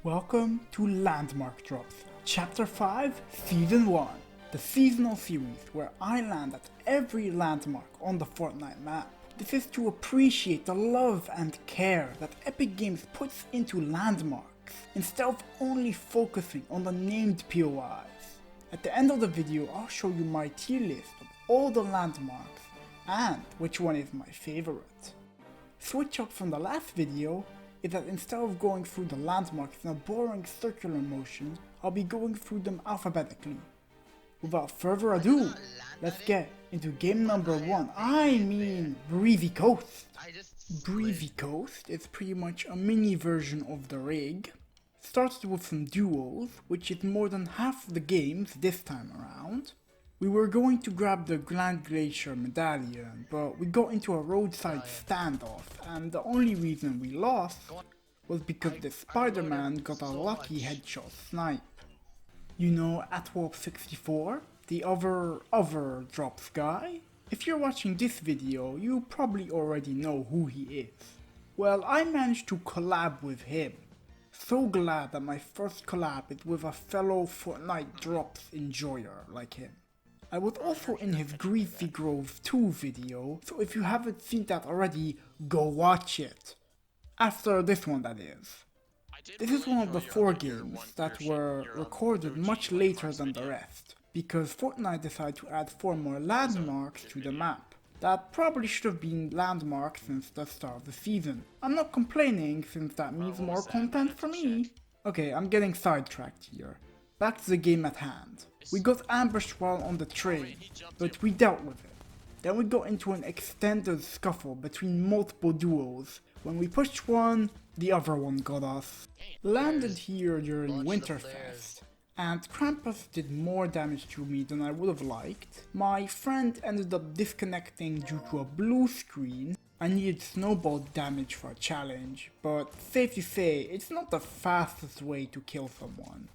Welcome to Landmark Drops, Chapter 5, Season 1, the seasonal series where I land at every landmark on the Fortnite map. This is to appreciate the love and care that Epic Games puts into landmarks, instead of only focusing on the named POIs. At the end of the video, I'll show you my tier list of all the landmarks and which one is my favorite. Switch up from the last video is that instead of going through the landmarks in a boring circular motion, I'll be going through them alphabetically. Without further ado, let's get into game number 1, Breezy Coast. Breezy Coast is pretty much a mini version of the rig. Started with some duos, which is more than half the games this time around. We were going to grab the Grand Glacier medallion, but we got into a roadside standoff, and the only reason we lost was because the Spider-Man got a lucky headshot snipe. You know Atwop64, the other drops guy? If you're watching this video, you probably already know who he is. Well, I managed to collab with him. So glad that my first collab is with a fellow Fortnite drops enjoyer like him. I was also in his Greasy Grove 2 video, so if you haven't seen that already, go watch it. After this one, that is. This is one of the 4 games that were recorded much later than the rest, because Fortnite decided to add 4 more landmarks to the map. That probably should have been landmarks since the start of the season. I'm not complaining, since that means more content for me. Okay, I'm getting sidetracked here. Back to the game at hand. We got ambushed while on the train, but we dealt with it. Then we got into an extended scuffle between multiple duos. When we pushed one, the other one got us. Landed here during Winterfest, and Krampus did more damage to me than I would have liked. My friend ended up disconnecting due to a blue screen. I needed snowball damage for a challenge, but safe to say, it's not the fastest way to kill someone.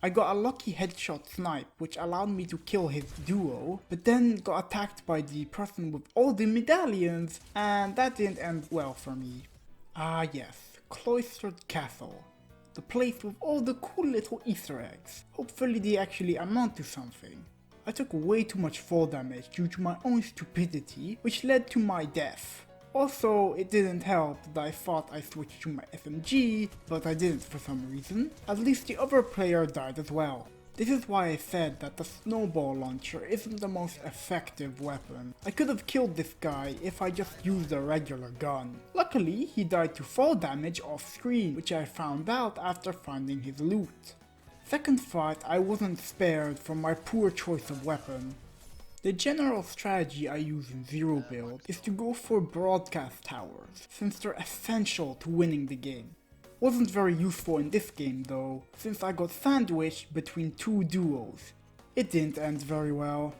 I got a lucky headshot snipe which allowed me to kill his duo, but then got attacked by the person with all the medallions, and that didn't end well for me. Ah yes, Cloistered Castle. The place with all the cool little Easter eggs. Hopefully they actually amount to something. I took way too much fall damage due to my own stupidity, which led to my death. Also, it didn't help that I thought I switched to my SMG, but I didn't for some reason. At least the other player died as well. This is why I said that the snowball launcher isn't the most effective weapon. I could have killed this guy if I just used a regular gun. Luckily, he died to fall damage off screen, which I found out after finding his loot. Second fight, I wasn't spared from my poor choice of weapon. The general strategy I use in Zero build is to go for broadcast towers, since they're essential to winning the game. Wasn't very useful in this game though, since I got sandwiched between 2 duos. It didn't end very well.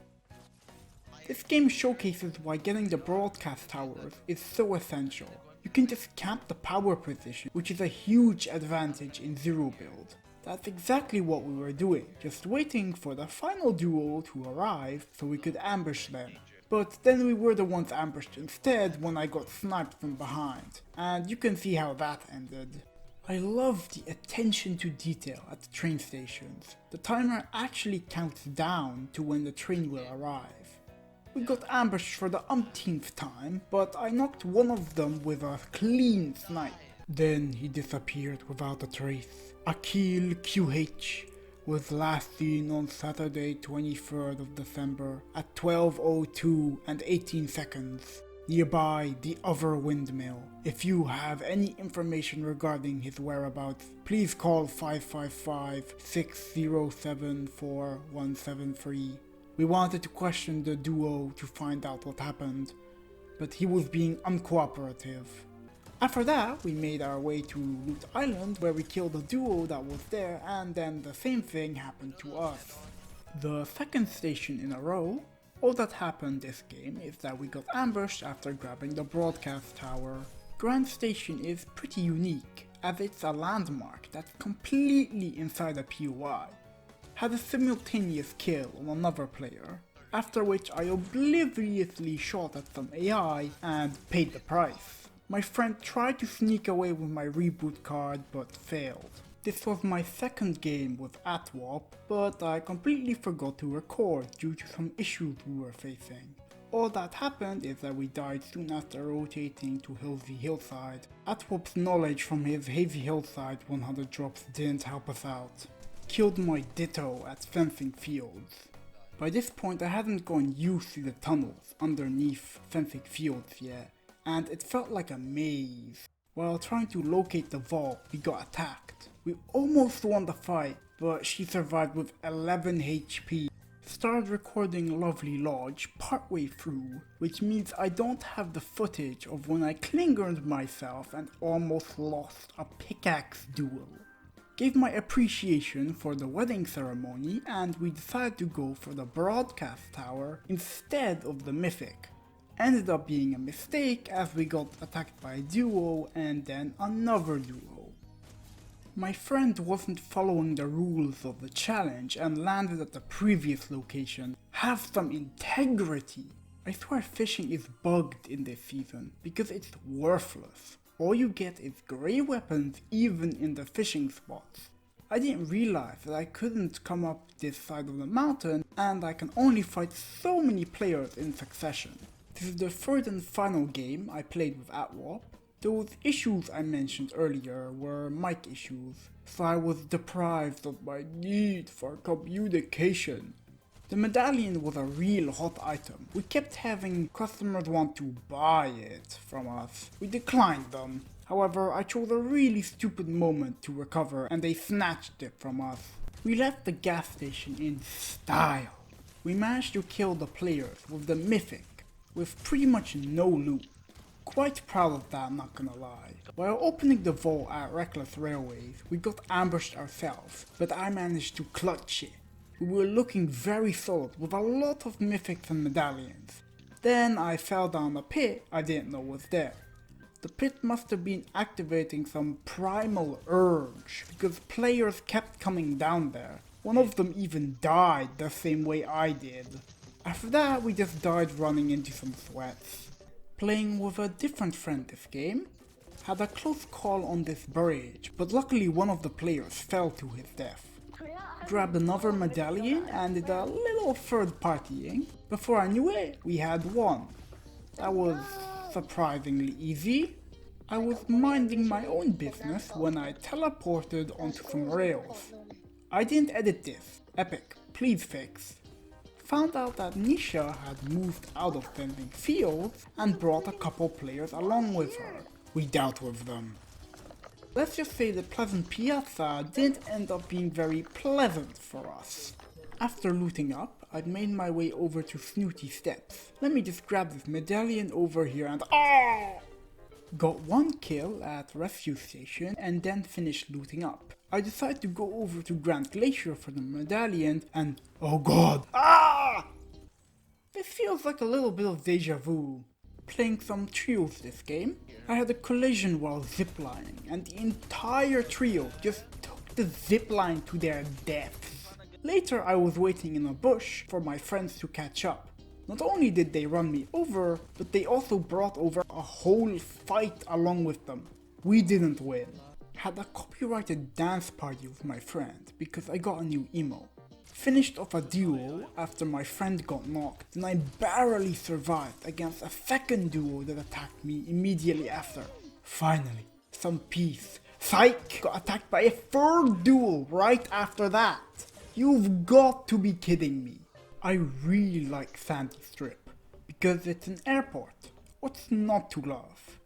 This game showcases why getting the broadcast towers is so essential. You can just camp the power position, which is a huge advantage in Zero build. That's exactly what we were doing, just waiting for the final duo to arrive so we could ambush them. But then we were the ones ambushed instead when I got sniped from behind, and you can see how that ended. I love the attention to detail at the train stations. The timer actually counts down to when the train will arrive. We got ambushed for the umpteenth time, but I knocked one of them with a clean snipe. Then he disappeared without a trace. Akil QH was last seen on Saturday 23rd of December at 12:02 and 18 seconds, nearby the other windmill. If you have any information regarding his whereabouts, please call 555-607-4173. We wanted to question the duo to find out what happened, but he was being uncooperative. After that, we made our way to Loot Island where we killed the duo that was there, and then the same thing happened to us. The second station in a row. All that happened this game is that we got ambushed after grabbing the broadcast tower. Grand Station is pretty unique, as it's a landmark that's completely inside a POI. Had a simultaneous kill on another player, after which I obliviously shot at some AI and paid the price. My friend tried to sneak away with my reboot card but failed. This was my second game with AtWarp, but I completely forgot to record due to some issues we were facing. All that happened is that we died soon after rotating to Hazy Hillside. AtWarp's knowledge from his Hazy Hillside 100 drops didn't help us out. Killed my Ditto at Fencing Fields. By this point I hadn't gone used to the tunnels underneath Fencing Fields yet, and it felt like a maze. While trying to locate the vault, we got attacked. We almost won the fight, but she survived with 11 HP. Started recording Lovely Lodge partway through, which means I don't have the footage of when I clingered myself and almost lost a pickaxe duel. Gave my appreciation for the wedding ceremony, and we decided to go for the broadcast tower instead of the mythic. Ended up being a mistake as we got attacked by a duo and then another duo. My friend wasn't following the rules of the challenge and landed at the previous location. Have some integrity! I swear fishing is bugged in this season because it's worthless. All you get is grey weapons even in the fishing spots. I didn't realize that I couldn't come up this side of the mountain and I can only fight so many players in succession. This is the third and final game I played with AtWarp. Those issues I mentioned earlier were mic issues, so I was deprived of my need for communication. The medallion was a real hot item. We kept having customers want to buy it from us. We declined them. However, I chose a really stupid moment to recover and they snatched it from us. We left the gas station in style. We managed to kill the players with the mythic, with pretty much no loot. Quite proud of that, I'm not gonna lie. While opening the vault at Reckless Railways, we got ambushed ourselves, but I managed to clutch it. We were looking very solid with a lot of mythics and medallions. Then I fell down a pit I didn't know was there. The pit must have been activating some primal urge, because players kept coming down there. One of them even died the same way I did. After that, we just died running into some sweats. Playing with a different friend this game. Had a close call on this bridge, but luckily one of the players fell to his death. Grabbed another medallion and did a little third partying. Before I knew it, we had won. That was surprisingly easy. I was minding my own business when I teleported onto some rails. I didn't edit this. Epic, please fix. Found out that Nisha had moved out of Fencing Fields and brought a couple players along with her. We dealt with them. Let's just say the Pleasant Piazza didn't end up being very pleasant for us. After looting up, I made my way over to Snooty Steps. Let me just grab this medallion over here and got one kill at Rescue Station and then finished looting up. I decided to go over to Grand Glacier for the medallion and oh god! This feels like a little bit of deja vu. Playing some trios this game, I had a collision while ziplining and the entire trio just took the zipline to their deaths. Later I was waiting in a bush for my friends to catch up. Not only did they run me over, but they also brought over a whole fight along with them. We didn't win. Had a copyrighted dance party with my friend because I got a new emo. Finished off a duo after my friend got knocked, and I barely survived against a second duo that attacked me immediately after. Finally, some peace. Psych! Got attacked by a third duo right after that. You've got to be kidding me. I really like Sandy Strip because it's an airport. What's not to love?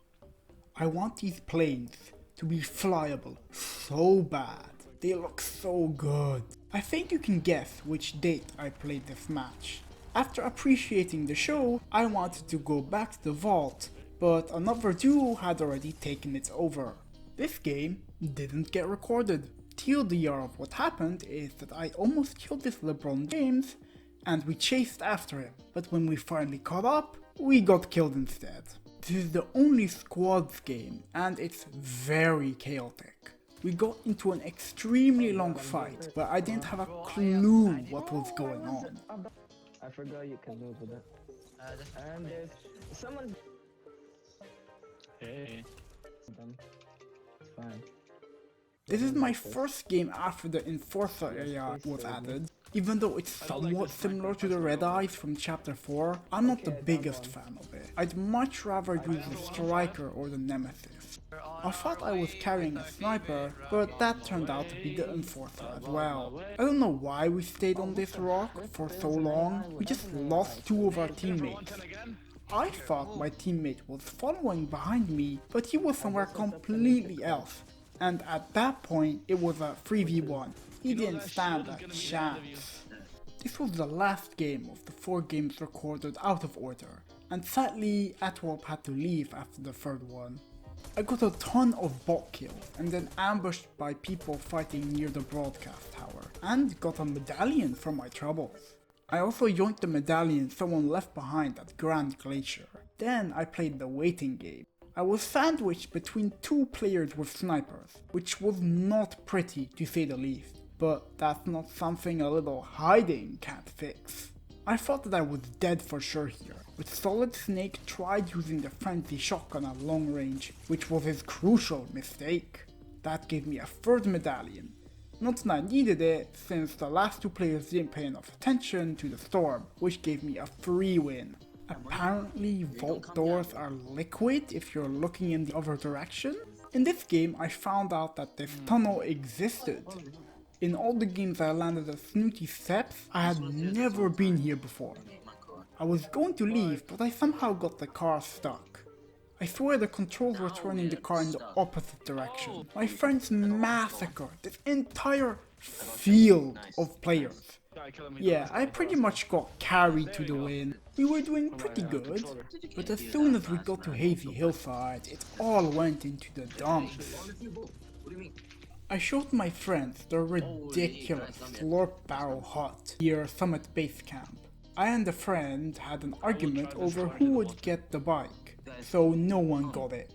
I want these planes to be flyable so bad. They look so good. I think you can guess which date I played this match. After appreciating the show, I wanted to go back to the vault, but another duo had already taken it over. This game didn't get recorded. TLDR of what happened is that I almost killed this LeBron James and we chased after him, but when we finally caught up, we got killed instead. This is the only squads game and it's very chaotic. We got into an extremely long fight, but I didn't have a clue what was going on. I forgot you can move with it. And there's someone. Hey. It's fine. This is my first game after the Enforcer area was added. Even though it's somewhat similar to the Red Eyes from Chapter 4, I'm not the biggest fan of it. I'd much rather use the Striker or the Nemesis. I thought I was carrying a sniper, but that turned out to be the Enforcer as well. I don't know why we stayed on this rock for so long, we just lost two of our teammates. I thought my teammate was following behind me, but he was somewhere completely else. And at that point, it was a 3v1. He didn't stand a chance. This was the last game of the 4 games recorded out of order, and sadly, Atwop had to leave after the third one. I got a ton of bot kills, and then ambushed by people fighting near the broadcast tower, and got a medallion for my troubles. I also yoinked the medallion someone left behind at Grand Glacier. Then I played the waiting game. I was sandwiched between 2 players with snipers, which was not pretty to say the least, but that's not something a little hiding can't fix. I thought that I was dead for sure here, but Solid Snake tried using the frenzy shotgun at long range, which was his crucial mistake. That gave me a 3rd medallion. Not that I needed it, since the last 2 players didn't pay enough attention to the storm, which gave me a free win. Apparently vault doors are liquid if you're looking in the other direction. In this game I found out that this tunnel existed. In all the games I landed at Snooty Steps, I had never been here before. I was going to leave, but I somehow got the car stuck. I swear the controls were turning the car in the opposite direction. My friends massacred this entire field of players. Yeah, I pretty much got carried to the win. We were doing pretty good, but as soon as we got to Hazy Hillside, it all went into the dumps. I showed my friends the ridiculous Slurp Barrel hut near Summit Base Camp. I and a friend had an argument over who would get the bike, so no one got it.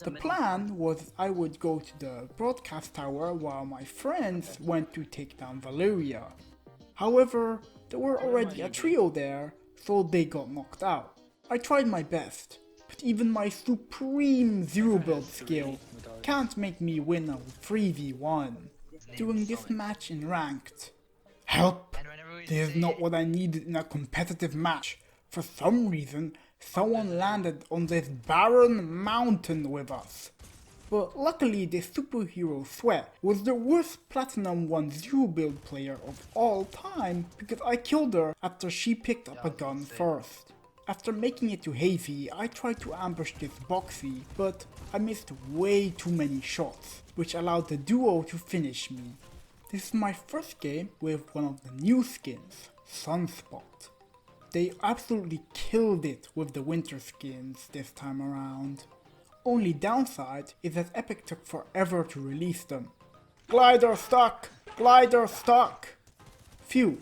The plan was I would go to the broadcast tower while my friends went to take down Valeria. However, there were already a trio there, so they got knocked out. I tried my best, but even my supreme zero build skill can't make me win a 3v1. Doing this match in ranked. Help! This is not what I needed in a competitive match. For some reason, someone landed on this barren mountain with us. But luckily this superhero Sweat was the worst Platinum 1 zero build player of all time because I killed her after she picked up a gun first. After making it to Hazy, I tried to ambush this Boxy, but I missed way too many shots, which allowed the duo to finish me. This is my first game with one of the new skins, Sunspot. They absolutely killed it with the winter skins this time around. Only downside is that Epic took forever to release them. Glider stuck! Glider stuck! Phew,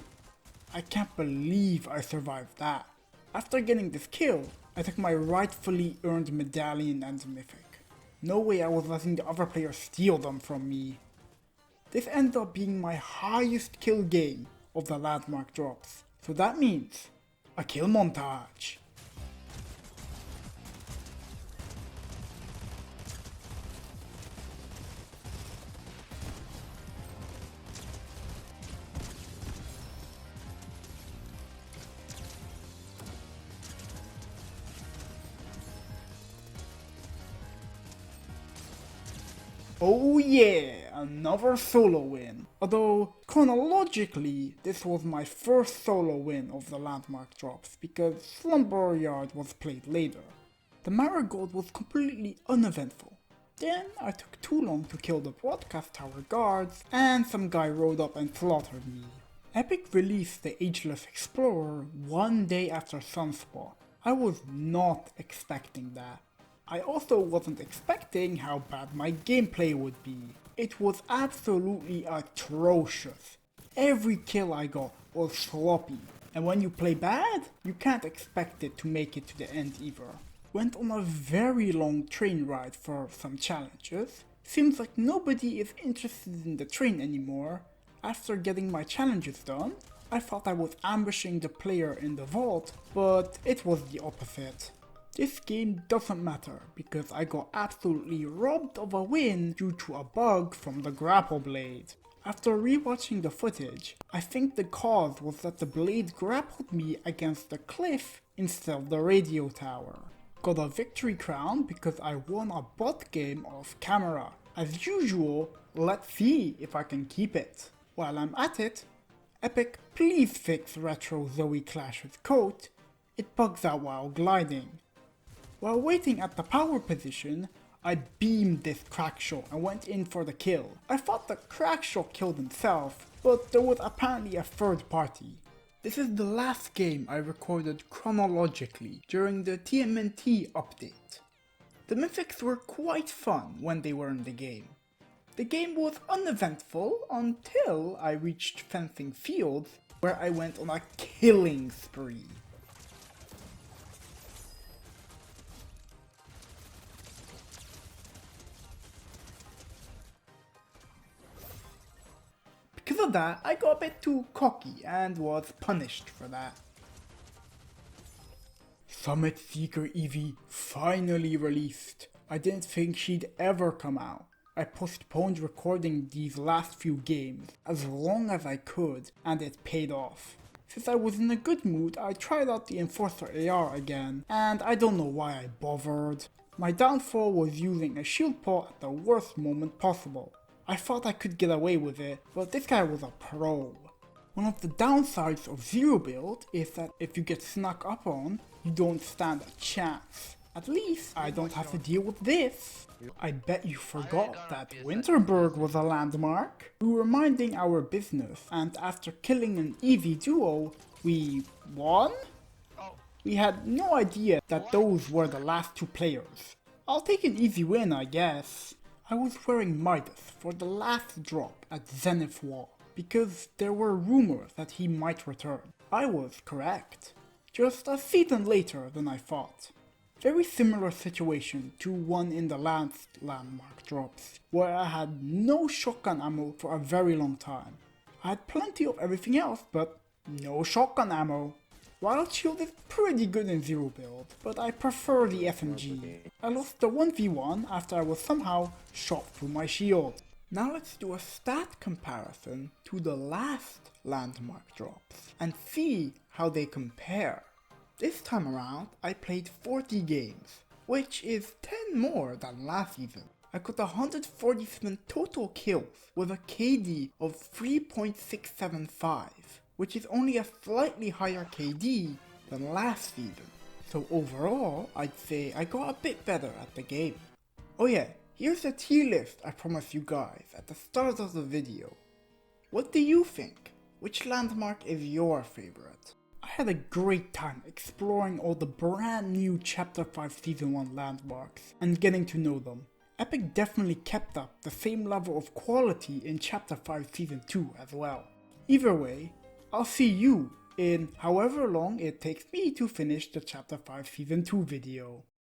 I can't believe I survived that. After getting this kill, I took my rightfully earned medallion and mythic. No way I was letting the other players steal them from me. This ended up being my highest kill game of the landmark drops, so that means a kill montage. Oh yeah, another solo win. Although, chronologically, this was my first solo win of the landmark drops because Slumber Yard was played later. The Marigold was completely uneventful. Then I took too long to kill the broadcast tower guards and some guy rode up and slaughtered me. Epic released the Ageless Explorer one day after Sunspot. I was not expecting that. I also wasn't expecting how bad my gameplay would be. It was absolutely atrocious. Every kill I got was sloppy, and when you play bad, you can't expect it to make it to the end either. Went on a very long train ride for some challenges. Seems like nobody is interested in the train anymore. After getting my challenges done, I thought I was ambushing the player in the vault, but it was the opposite. This game doesn't matter because I got absolutely robbed of a win due to a bug from the grapple blade. After rewatching the footage, I think the cause was that the blade grappled me against the cliff instead of the radio tower. Got a victory crown because I won a bot game off camera. As usual, let's see if I can keep it. While I'm at it, Epic, please fix Retro Zoe Clash's coat. It bugs out while gliding. While waiting at the power position, I beamed this Crackshot and went in for the kill. I thought the Crackshot killed himself, but there was apparently a third party. This is the last game I recorded chronologically during the TMNT update. The mythics were quite fun when they were in the game. The game was uneventful until I reached Fencing Fields, where I went on a killing spree. Because of that, I got a bit too cocky and was punished for that. Summit Seeker Eevee finally released. I didn't think she'd ever come out. I postponed recording these last few games as long as I could, and it paid off. Since I was in a good mood, I tried out the Enforcer AR again, and I don't know why I bothered. My downfall was using a shield pot at the worst moment possible. I thought I could get away with it, but this guy was a pro. One of the downsides of Zero Build is that if you get snuck up on, you don't stand a chance. At least I don't have to deal with this. I bet you forgot that Winterberg was a landmark. We were minding our business, and after killing an Eevee duo, we won? We had no idea that those were the last two players. I'll take an easy win, I guess. I was wearing Midas for the last drop at Zenith Wall, because there were rumors that he might return. I was correct. Just a season later than I thought. Very similar situation to one in the last landmark drops, where I had no shotgun ammo for a very long time. I had plenty of everything else, but no shotgun ammo. Wild Shield is pretty good in Zero Build, but I prefer the SMG. I lost the 1v1 after I was somehow shot through my shield. Now let's do a stat comparison to the last landmark drops and see how they compare. This time around I played 40 games, which is 10 more than last season. I got 147 total kills with a KD of 3.675. which is only a slightly higher KD than last season. So overall, I'd say I got a bit better at the game. Oh yeah, here's a tier list I promised you guys at the start of the video. What do you think? Which landmark is your favorite? I had a great time exploring all the brand new Chapter 5 Season 1 landmarks and getting to know them. Epic definitely kept up the same level of quality in Chapter 5 Season 2 as well. Either way, I'll see you in however long it takes me to finish the Chapter 5 Season 2 video.